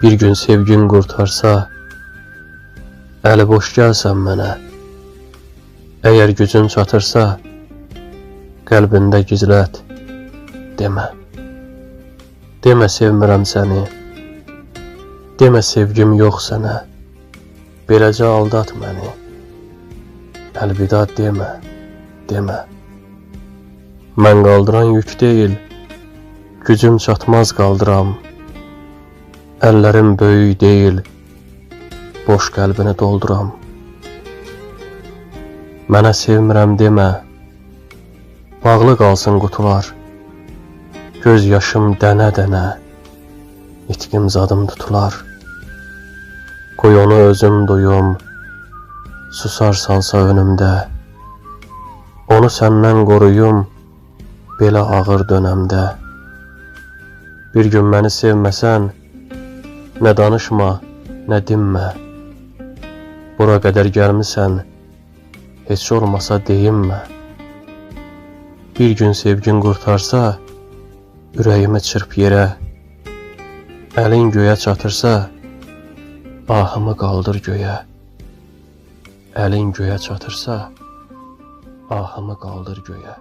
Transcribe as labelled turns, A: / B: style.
A: Bir gün sevgin qurtarsa, əli boş gəlsən mənə. Əgər gücün çatırsa, qəlbində gizlət, demə. Demə sevmirəm səni, demə sevgim yox sənə. Beləcə aldat məni, əlvida demə, demə. Mən qaldıran yük deyil, gücüm çatmaz qaldıram. Əllərim böyük deyil, boş qəlbini dolduram. Mənə sevmirəm demə, bağlı qalsın qutular. Göz yaşım dənə-dənə, itkim zadım tutular. Qoy onu özüm duyum, susarsansa önümdə. Onu səndən qoruyum, belə ağır dönəmdə. Bir gün məni sevməsən, nə danışma, nə dinmə. Bura qədər gəlmisən, heç olmasa deyinmə. Bir gün sevgin qurtarsa, ürəyimi çırp yerə. Əlin göyə çatırsa, ahımı qaldır göyə. Əlin göyə çatırsa, ahımı qaldır göyə.